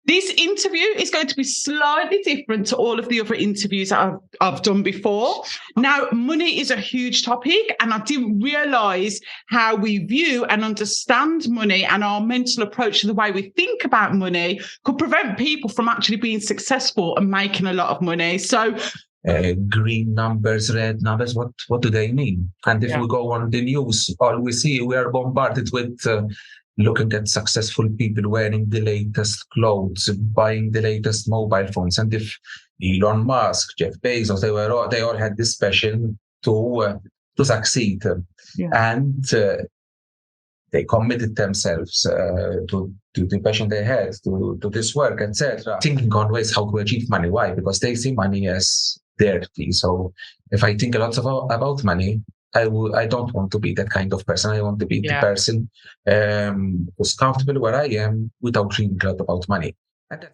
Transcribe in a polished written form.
This interview is going to be slightly different to all of the other interviews that I've done before. Now, money is a huge topic, and I didn't realise how we view and understand money and our mental approach to the way we think about money could prevent people from actually being successful and making a lot of money. So green numbers, red numbers, what do they mean? And if we go on the news, all we see, we are bombarded with looking at successful people wearing the latest clothes, buying the latest mobile phones. And if Elon Musk, Jeff Bezos, they all had this passion to succeed. And they committed themselves to the passion they had, to this work, etc. Thinking always how to achieve money. Why? Because they see money as dirty. So if I think a lot about money, I don't want to be that kind of person. I want to be the person who's comfortable where I am without thinking a lot about money. And